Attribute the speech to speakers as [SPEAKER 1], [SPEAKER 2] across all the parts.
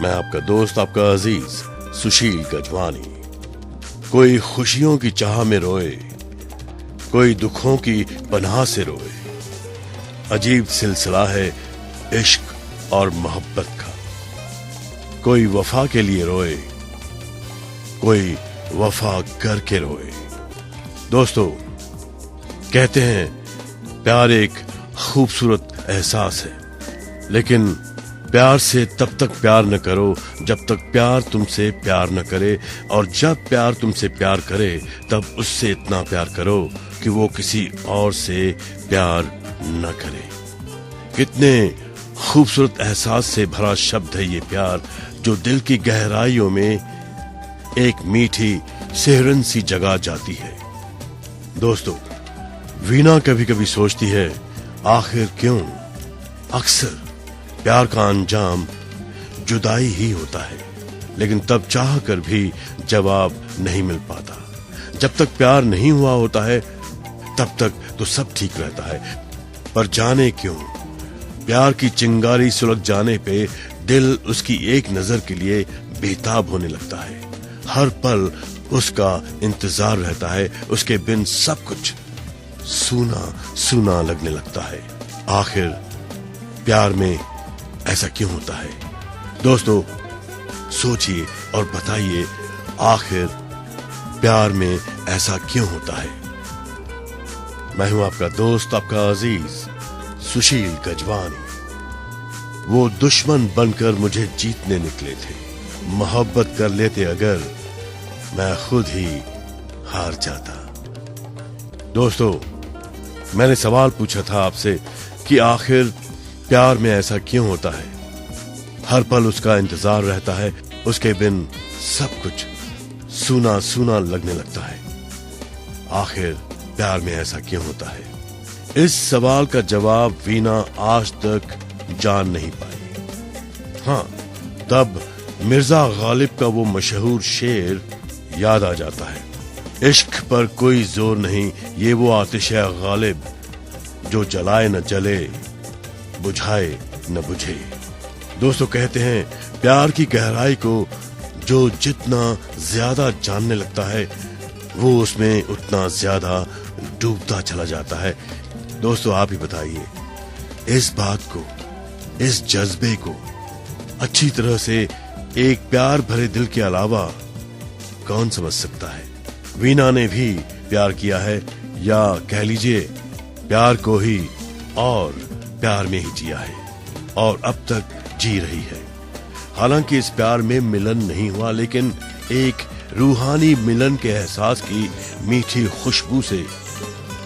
[SPEAKER 1] मैं आपका दोस्त, आपका अजीज सुशील गजवानी। कोई खुशियों की चाह में रोए, कोई दुखों की पनाह से रोए। अजीब सिलसिला है इश्क और मोहब्बत का। कोई वफा के लिए रोए, कोई वफा करके रोए। दोस्तों, कहते हैं प्यार एक खूबसूरत एहसास है, लेकिन प्यार से तब तक प्यार न करो जब तक प्यार तुमसे प्यार न करे, और जब प्यार तुमसे प्यार करे तब उससे इतना प्यार करो कि वो किसी और से प्यार न करे। कितने खूबसूरत एहसास से भरा शब्द है ये प्यार, जो दिल की गहराइयों में एक मीठी सिहरन सी जगा जाती है। दोस्तों, वीणा कभी कभी सोचती है आखिर क्यों अक्सर प्यार का अंजाम जुदाई ही होता है, लेकिन तब चाह कर भी जवाब नहीं मिल पाता। जब तक प्यार नहीं हुआ होता है तब तक तो सब ठीक रहता है, पर जाने क्यों प्यार की चिंगारी सुलग जाने पे दिल उसकी एक नजर के लिए बेताब होने लगता है। हर पल उसका इंतजार रहता है, उसके बिन सब कुछ सूना सूना लगने लगता है। आखिर प्यार में ऐसा क्यों होता है? दोस्तों, सोचिए और बताइए आखिर प्यार में ऐसा क्यों होता है। मैं हूं आपका दोस्त, आपका अजीज सुशील गजवानी। वो दुश्मन बनकर मुझे जीतने निकले थे, मोहब्बत कर लेते अगर मैं खुद ही हार जाता। दोस्तों, मैंने सवाल पूछा था आपसे कि आखिर प्यार में ऐसा क्यों होता है। हर पल उसका इंतजार रहता है, उसके बिन सब कुछ सूना सूना लगने लगता है। आखिर प्यार में ऐसा क्यों होता है? इस सवाल का जवाब वीणा आज तक जान नहीं पाई। हाँ, तब मिर्जा गालिब का वो मशहूर शेर याद आ जाता है, इश्क पर कोई जोर नहीं, ये वो आतिश है गालिब, जो जलाए न जले, बुझाए न बुझे। दोस्तों, कहते हैं प्यार की गहराई को जो जितना ज्यादा जानने लगता है वो उसमें उतना ज्यादा डूबता चला जाता है। दोस्तों, आप ही बताइए, इस बात को, इस जज्बे को अच्छी तरह से एक प्यार भरे दिल के अलावा कौन समझ सकता है? वीणा ने भी प्यार किया है, या कह लीजिए प्यार को ही और प्यार में ही जिया है, और अब तक जी रही है। हालांकि इस प्यार में मिलन नहीं हुआ, लेकिन एक रूहानी मिलन के एहसास की मीठी खुशबू से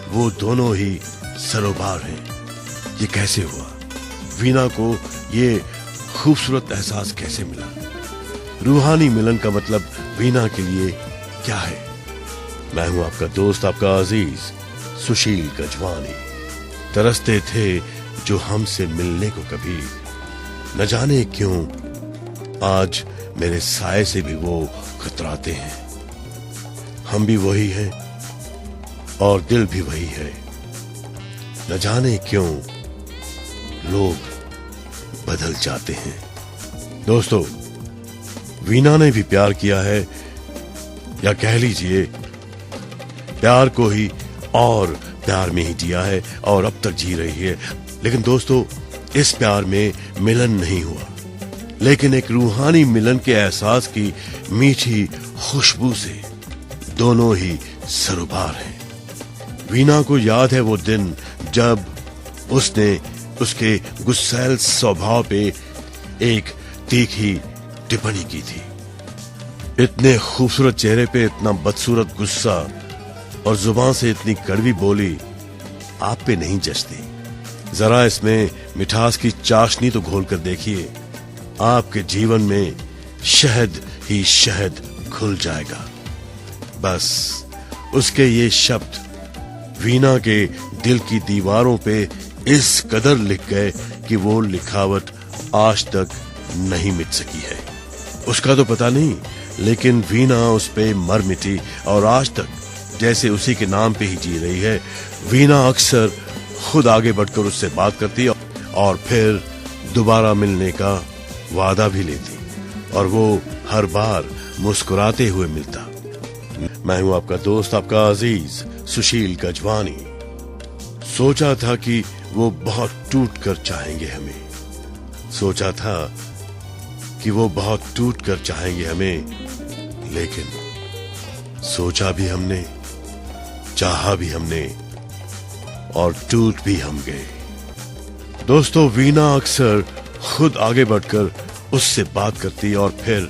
[SPEAKER 1] वो दोनों ही सरोबार हैं। ये कैसे हुआ? वीणा को ये खूबसूरत एहसास कैसे मिला? रूहानी मिलन का मतलब वीणा के लिए क्या है? मैं हूं आपका दोस्त, आपका अजीज सुशील गजवानी। तरसते थे जो हमसे मिलने को कभी, न जाने क्यों आज मेरे साए से भी वो खतराते हैं। हम भी वही हैं और दिल भी वही है, न जाने क्यों लोग बदल जाते हैं। दोस्तों, वीणा ने भी प्यार किया है, या कह लीजिए प्यार को ही और प्यार में ही जिया है और अब तक जी रही है। लेकिन दोस्तों, इस प्यार में मिलन नहीं हुआ, लेकिन एक रूहानी मिलन के एहसास की मीठी खुशबू से दोनों ही सरोबार हैं। वीणा को याद है वो दिन जब उसने उसके गुस्सैल स्वभाव पे एक तीखी टिप्पणी की थी। इतने खूबसूरत चेहरे पे इतना बदसूरत गुस्सा और जुबान से इतनी कड़वी बोली आप पे नहीं जचती। जरा इसमें मिठास की चाशनी तो घोल कर देखिए, आपके जीवन में शहद ही शहद घुल जाएगा। बस उसके ये शब्द वीणा के दिल की दीवारों पे इस कदर लिख गए कि वो लिखावट आज तक नहीं मिट सकी है। उसका तो पता नहीं, लेकिन वीणा उस पे मर मिटी और आज तक जैसे उसी के नाम पे ही जी रही है। वीणा अक्सर खुद आगे बढ़कर उससे बात करती और फिर दोबारा मिलने का वादा भी लेती। और वो हर बार मुस्कुराते हुए मिलता। मैं हूं आपका दोस्त, आपका अजीज सुशील गजवानी। सोचा था कि वो बहुत टूट कर चाहेंगे हमें, सोचा था कि वो बहुत टूट कर चाहेंगे हमें, लेकिन सोचा भी हमने, चाहा भी हमने और टूट भी हम गए। दोस्तों, वीना अक्सर खुद आगे बढ़कर उससे बात करती और फिर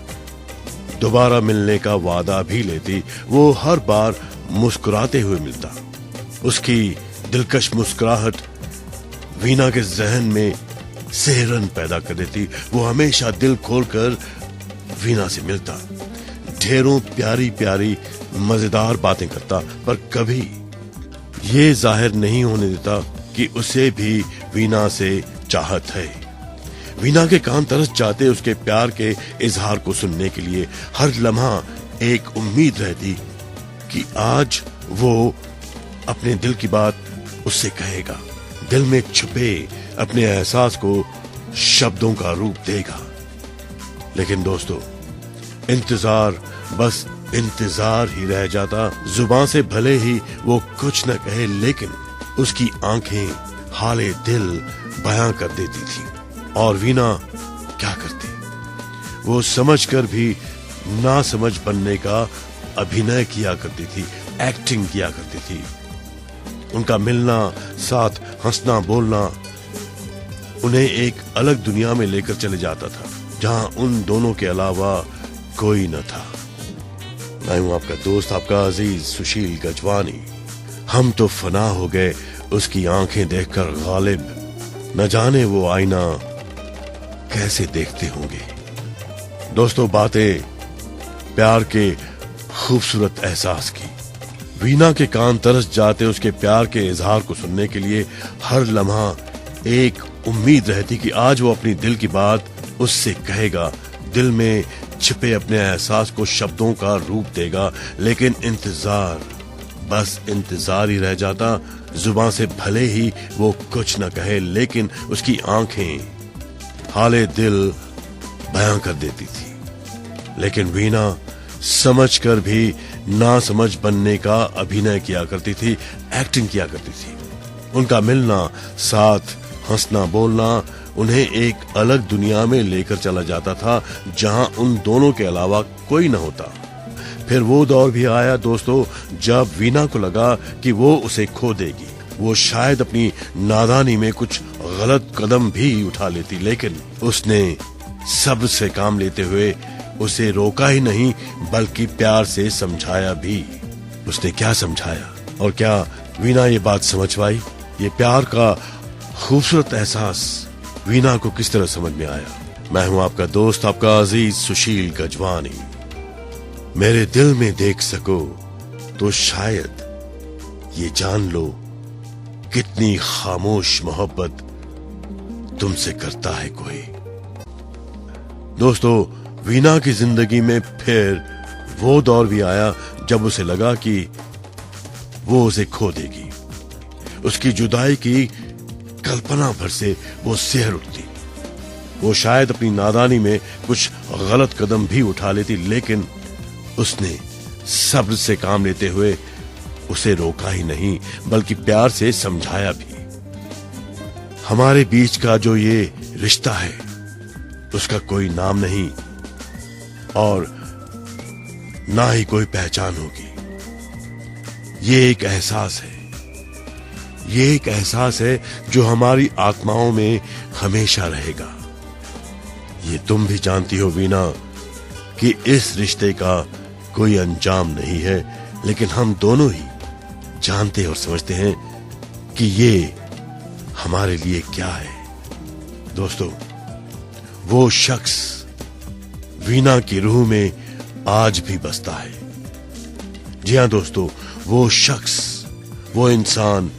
[SPEAKER 1] दोबारा मिलने का वादा भी लेती। वो हर बार मुस्कुराते हुए मिलता। उसकी दिलकश मुस्कुराहट वीना के जहन में सिहरन पैदा कर देती। वो हमेशा दिल खोलकर वीना से मिलता, ढेरों प्यारी प्यारी मजेदार बातें करता, पर कभी ये जाहिर नहीं होने देता कि उसे भी वीना से चाहत है। वीना के कान तरस जाते उसके प्यार के इजहार को सुनने के लिए। हर लम्हा एक उम्मीद रहती कि आज वो अपने दिल की बात उससे कहेगा, दिल में छुपे अपने एहसास को शब्दों का रूप देगा। लेकिन दोस्तों, इंतजार बस इंतजार ही रह जाता। जुबान से भले ही वो कुछ न कहे, लेकिन उसकी आंखें हाले दिल बयां कर देती थी। और वीना क्या करती? वो समझकर भी ना समझ बनने का अभिनय किया करती थी, एक्टिंग किया करती थी। उनका मिलना, साथ हंसना बोलना उन्हें एक अलग दुनिया में लेकर चले जाता था, जहां उन दोनों के अलावा कोई न था। मैं हूं आपका दोस्त, आपका अजीज सुशील गजवानी। हम तो फना हो गए उसकी आंखें देखकर गालिब, न जाने वो आईना कैसे देखते होंगे। दोस्तों, बातें प्यार के खूबसूरत एहसास की। वीना के कान तरस जाते उसके प्यार के इजहार को सुनने के लिए। हर लम्हा एक उम्मीद रहती कि आज वो अपनी दिल की बात उससे कहेगा, दिल में छिपे अपने एहसास को शब्दों का रूप देगा। लेकिन इंतजार बस इंतजार ही रह जाता। जुबान से भले ही वो कुछ न कहे, लेकिन उसकी आंखें हाले दिल बयां कर देती थी। लेकिन वीना समझकर भी ना समझ बनने का अभिनय किया करती थी, एक्टिंग किया करती थी। उनका मिलना, साथ हंसना बोलना उन्हें एक अलग दुनिया में लेकर चला जाता था, जहां उन दोनों के अलावा कोई न होता। फिर वो दौर भी आया दोस्तों, जब वीना को लगा कि वो उसे खो देगी। वो शायद अपनी नादानी में कुछ गलत कदम भी उठा लेती, लेकिन उसने सब्र से काम लेते हुए उसे रोका ही नहीं, बल्कि प्यार से समझाया भी। उसने क्या समझाया और क्या वीना ये बात समझ पाई? ये प्यार का खूबसूरत एहसास वीना को किस तरह समझ में आया? मैं हूं आपका दोस्त, आपका अजीज सुशील गजवानी। मेरे दिल में देख सको तो शायद ये जान लो, कितनी खामोश मोहब्बत तुमसे करता है कोई। दोस्तों, वीना की जिंदगी में फिर वो दौर भी आया जब उसे लगा कि वो उसे खो देगी। उसकी जुदाई की कल्पना भर से वो सिहर उठती। वो शायद अपनी नादानी में कुछ गलत कदम भी उठा लेती, लेकिन उसने सब्र से काम लेते हुए उसे रोका ही नहीं, बल्कि प्यार से समझाया भी। हमारे बीच का जो ये रिश्ता है, उसका कोई नाम नहीं और ना ही कोई पहचान होगी। ये एक एहसास है, ये एक एहसास है जो हमारी आत्माओं में हमेशा रहेगा। ये तुम भी जानती हो वीना कि इस रिश्ते का कोई अंजाम नहीं है, लेकिन हम दोनों ही जानते और समझते हैं कि ये हमारे लिए क्या है। दोस्तों, वो शख्स वीना की रूह में आज भी बसता है। जी हां दोस्तों, वो शख्स, वो इंसान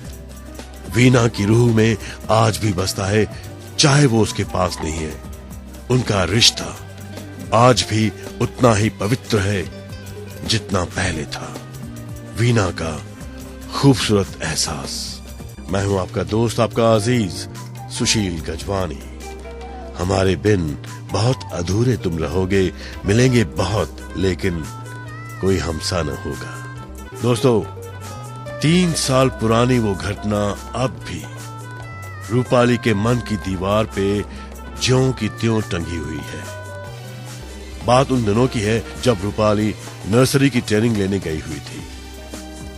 [SPEAKER 1] वीना की रूह में आज भी बसता है, चाहे वो उसके पास नहीं है। उनका रिश्ता आज भी उतना ही पवित्र है जितना पहले था। वीना का खूबसूरत एहसास। मैं हूं आपका दोस्त, आपका अजीज सुशील गजवानी। हमारे बिन बहुत अधूरे तुम रहोगे, मिलेंगे बहुत लेकिन कोई हमसा न होगा। दोस्तों, 3 साल पुरानी वो घटना अब भी रूपाली के मन की दीवार पे ज्यों की त्यों टंगी हुई है। बात उन दिनों की है जब रूपाली नर्सरी की ट्रेनिंग लेने गई हुई थी।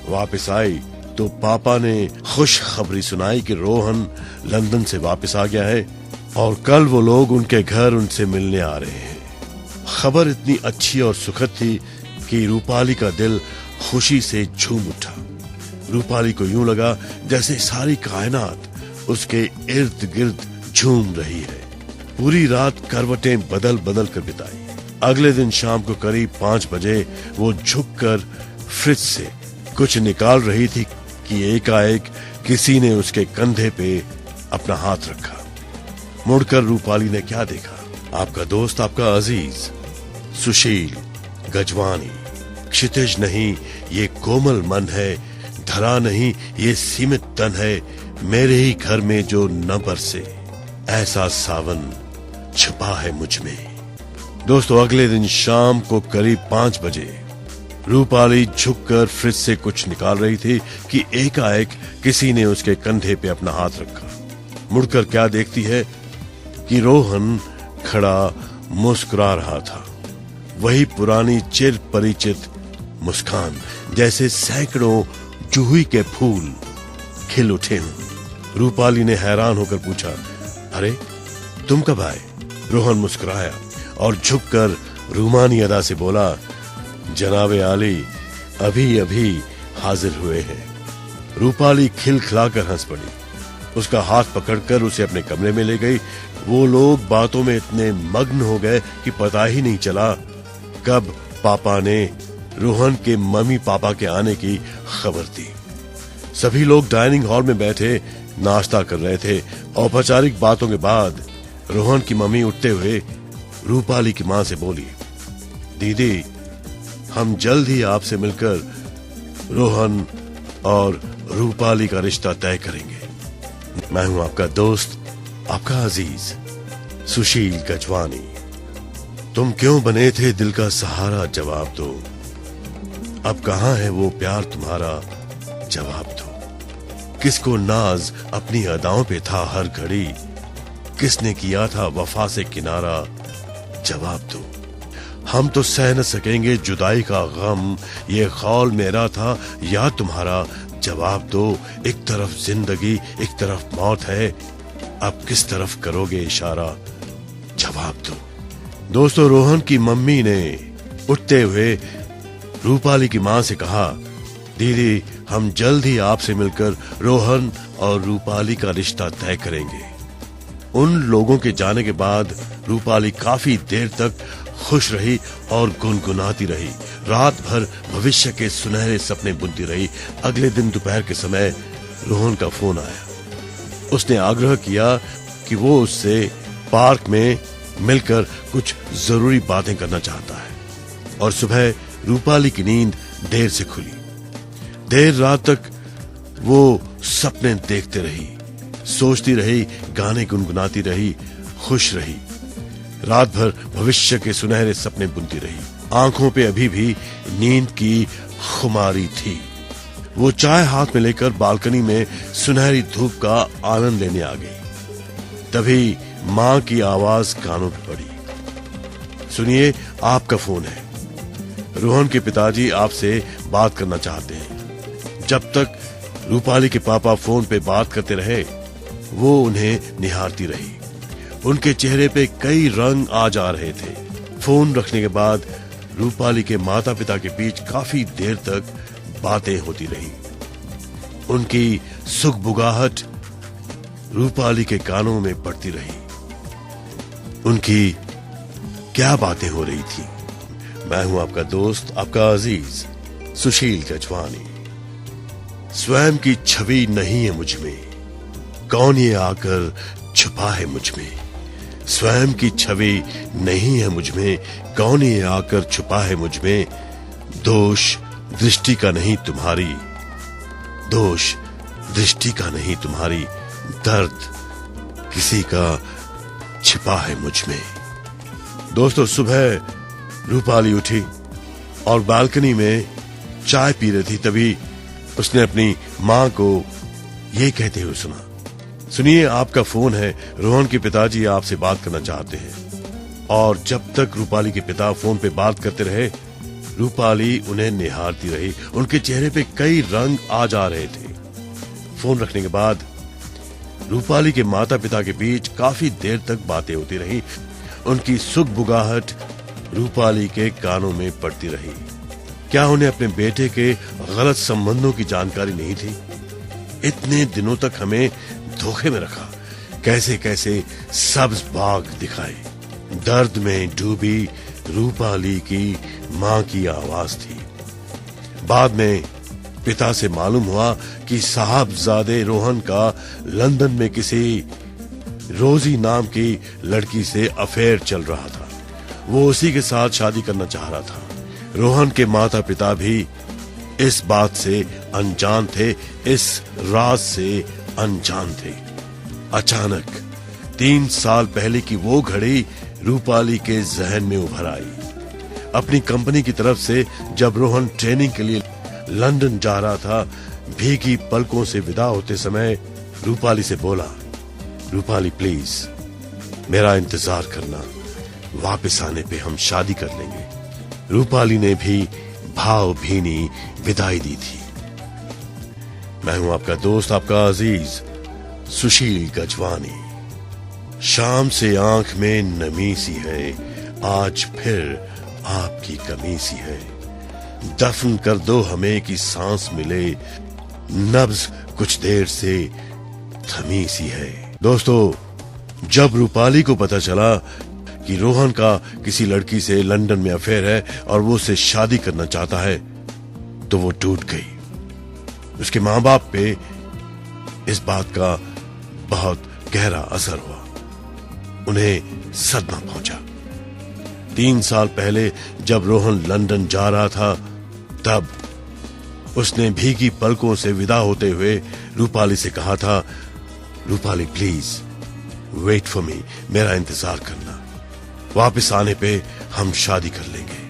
[SPEAKER 1] वापस आई तो पापा ने खुश खबरी सुनाई कि रोहन लंदन से वापस आ गया है और कल वो लोग उनके घर उनसे मिलने आ रहे हैं। खबर इतनी अच्छी और सुखद थी कि रूपाली का दिल खुशी से झूम उठा। रूपाली को यूं लगा जैसे सारी कायनात उसके इर्द गिर्द झूम रही है। पूरी रात करवटें बदल बदल कर बिताई। अगले दिन शाम को करीब 5 बजे वो झुककर फ्रिज से कुछ निकाल रही थी कि एकाएक किसी ने उसके कंधे पे अपना हाथ रखा। मुड़कर रूपाली ने क्या देखा? आपका दोस्त, आपका अजीज सुशील गजवानी। क्षितिज नहीं ये कोमल मन है, धरा नहीं ये सीमित तन है, मेरे ही घर में जो न बरसे ऐसा सावन छुपा है मुझ में। दोस्तों, अगले दिन शाम को करीब 5 बजे रूपाली झुककर फ्रिज से कुछ निकाल रही थी कि एकाएक किसी ने उसके कंधे पे अपना हाथ रखा। मुड़कर क्या देखती है कि रोहन खड़ा मुस्कुरा रहा था। वही पुरानी चिर परिचित मुस्कान, जैसे सैकड़ों जूही के फूल खिल उठे हों। रूपाली ने हैरान होकर पूछा, अरे तुम कब आए? रोहन मुस्कुराया और झुककर रूमानी अदा से बोला, जनाबे आली अभी अभी हाजिर हुए हैं। रूपाली खिलखिलाकर हंस पड़ी। उसका हाथ पकड़कर उसे अपने कमरे में ले गई। वो लोग बातों में इतने मग्न हो गए कि पता ही नहीं चला कब पापा ने रोहन के मम्मी पापा के आने की खबर दी। सभी लोग डाइनिंग हॉल में बैठे नाश्ता कर रहे थे। औपचारिक बातों के बाद रोहन की मम्मी उठते हुए रूपाली की मां से बोली, दीदी हम जल्द ही आपसे मिलकर रोहन और रूपाली का रिश्ता तय करेंगे। मैं हूं आपका दोस्त, आपका अजीज सुशील गजवानी। तुम क्यों बने थे दिल का सहारा, जवाब दो। अब कहां है वो प्यार तुम्हारा, जवाब दो। किसको नाज अपनी अदाओं पे था हर घड़ी, किसने किया था वफा से किनारा, जवाब दो। हम तो सह न सकेंगे जुदाई का गम, ये खौल मेरा था या तुम्हारा, जवाब दो। एक तरफ जिंदगी एक तरफ मौत है, अब किस तरफ करोगे इशारा, जवाब दो। दोस्तों, रोहन की मम्मी ने उठते हुए रूपाली की मां से कहा, दीदी हम जल्द ही आपसे मिलकर रोहन और रूपाली का रिश्ता तय करेंगे। उन लोगों के जाने के बाद रूपाली काफी देर तक खुश रही और गुनगुनाती रही। रात भर भविष्य के सुनहरे सपने बुनती रही। अगले दिन दोपहर के समय रोहन का फोन आया। उसने आग्रह किया कि वो उससे पार्क में मिलकर कुछ जरूरी बातें करना चाहता है। और सुबह रूपाली की नींद देर से खुली। देर रात तक वो सपने देखते रही, सोचती रही, गाने गुनगुनाती रही, खुश रही। रात भर भविष्य के सुनहरे सपने बुनती रही। आंखों पे अभी भी नींद की खुमारी थी। वो चाय हाथ में लेकर बालकनी में सुनहरी धूप का आनंद लेने आ गई। तभी मां की आवाज कानों पे पड़ी, सुनिए आपका फोन है, रोहन के पिताजी आपसे बात करना चाहते हैं। जब तक रूपाली के पापा फोन पे बात करते रहे, वो उन्हें निहारती रही। उनके चेहरे पे कई रंग आ जा रहे थे। फोन रखने के बाद रूपाली के माता पिता के बीच काफी देर तक बातें होती रही। उनकी सुखबुगाहट रूपाली के कानों में पड़ती रही। उनकी क्या बातें हो रही थी? मैं हूं आपका दोस्त, आपका अजीज सुशील गजवानी। स्वयं की छवि नहीं है मुझ में, कौन ये आकर छुपा है मुझ में। स्वयं की छवि नहीं है मुझ में, कौन ये आकर छुपा है मुझ में। दोष दृष्टि का नहीं तुम्हारी, दोष दृष्टि का नहीं तुम्हारी, दर्द किसी का छिपा है मुझ में। दोस्तों, सुबह रूपाली उठी और बालकनी में चाय पी रही थी। तभी उसने अपनी मां को ये कहते हुए सुना, सुनिए, आपका फोन है, रोहन के पिताजी आपसे बात करना चाहते हैं। और जब तक रूपाली के पिता फोन पे बात करते रहे, रूपाली उन्हें निहारती रही। उनके चेहरे पे कई रंग आ जा रहे थे। फोन रखने के बाद रूपाली के माता पिता के बीच काफी देर तक बातें होती रही। उनकी सुगबुगाहट रूपाली के कानों में पड़ती रही। क्या उन्हें अपने बेटे के गलत संबंधों की जानकारी नहीं थी? इतने दिनों तक हमें धोखे में रखा, कैसे कैसे सब्ज बाग दिखाए। दर्द में डूबी रूपाली की मां की आवाज थी। बाद में पिता से मालूम हुआ कि साहबजादे रोहन का लंदन में किसी रोजी नाम की लड़की से अफेयर चल रहा था। वो उसी के साथ शादी करना चाह रहा था। रोहन के माता पिता भी इस बात से अनजान थे, इस राज से अनजान थे। अचानक 3 साल पहले की वो घड़ी रूपाली के जहन में उभर आई। अपनी कंपनी की तरफ से जब रोहन ट्रेनिंग के लिए लंदन जा रहा था, भीगी पलकों से विदा होते समय रूपाली से बोला, रूपाली प्लीज मेरा इंतजार करना, वापस आने पे हम शादी कर लेंगे। रूपाली ने भी भावभीनी विदाई दी थी। मैं हूं आपका दोस्त, आपका अजीज सुशील गजवानी। शाम से आंख में नमी सी है, आज फिर आपकी कमी सी है। दफन कर दो हमें कि सांस मिले, नब्ज कुछ देर से थमी सी है। दोस्तों, जब रूपाली को पता चला कि रोहन का किसी लड़की से लंदन में अफेयर है और वो उससे शादी करना चाहता है, तो वो टूट गई। उसके मां बाप पे इस बात का बहुत गहरा असर हुआ। उन्हें सदमा पहुंचा। 3 साल पहले जब रोहन लंदन जा रहा था, तब उसने भीगी पलकों से विदा होते हुए रूपाली से कहा था, Rupali please wait for me, मेरा इंतजार करना, वापस आने पे हम शादी कर लेंगे।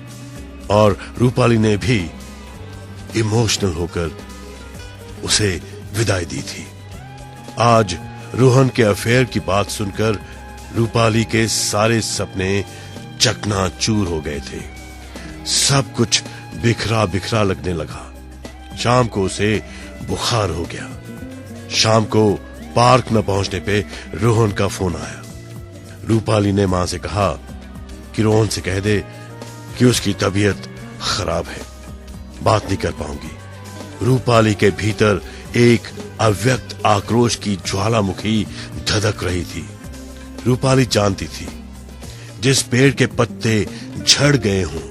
[SPEAKER 1] और रूपाली ने भी इमोशनल होकर उसे विदाई दी थी। आज रोहन के अफेयर की बात सुनकर रूपाली के सारे सपने चकनाचूर हो गए थे। सब कुछ बिखरा बिखरा लगने लगा। शाम को उसे बुखार हो गया। शाम को पार्क न पहुंचने पे रोहन का फोन आया। रूपाली ने मां से कहा कि रोहन से कह दे कि उसकी तबीयत खराब है, बात नहीं कर पाऊंगी। रूपाली के भीतर एक अव्यक्त आक्रोश की ज्वालामुखी धधक रही थी। रूपाली जानती थी, जिस पेड़ के पत्ते झड़ गए हों,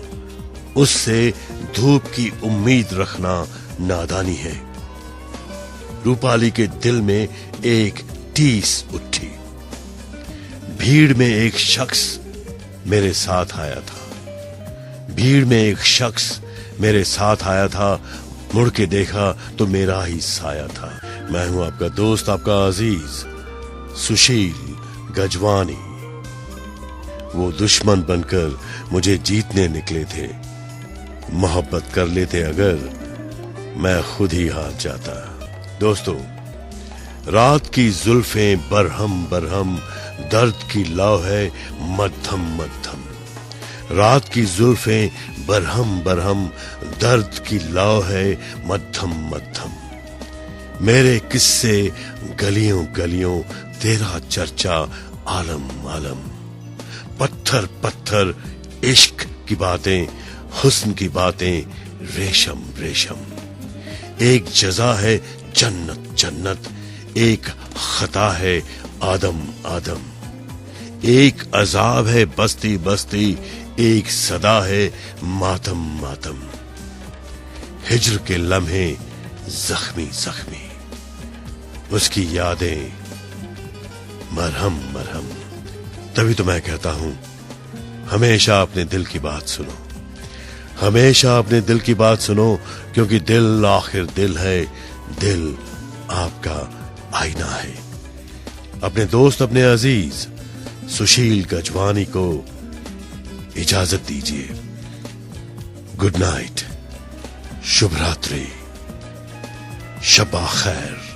[SPEAKER 1] उससे धूप की उम्मीद रखना नादानी है। रूपाली के दिल में एक टीस उठी। भीड़ में एक शख्स मेरे साथ आया था। भीड़ में एक शख्स मेरे साथ आया था। मुड़ के देखा तो मेरा ही साया था। मैं हूं आपका दोस्त, आपका अजीज सुशील गजवानी। वो दुश्मन बनकर मुझे जीतने निकले थे। मोहब्बत कर लेते अगर, मैं खुद ही हार जाता। दोस्तों, रात की जुल्फें बरहम बरहम, दर्द की लौ है मध्यम मध्यम। रात की जुल्फें बरहम बरहम, दर्द की लौ है मध्यम मध्यम। मेरे किस्से गलियों गलियों, तेरा चर्चा आलम आलम। पत्थर पत्थर इश्क की बातें, हुस्न की बातें रेशम रेशम। एक जजा है जन्नत जन्नत, एक खता है आदम आदम। एक अजाब है बस्ती बस्ती, एक सदा है मातम मातम। हिज्र के लम्हे जख्मी जख्मी, उसकी यादें मरहम मरहम। तभी तो मैं कहता हूं, हमेशा अपने दिल की बात सुनो, हमेशा अपने दिल की बात सुनो, क्योंकि दिल आखिर दिल है, दिल आपका आईना है। अपने दोस्त, अपने अजीज सुशील गजवानी को इजाजत दीजिए। गुड नाइट, शुभ रात्रि, शब्बा खैर।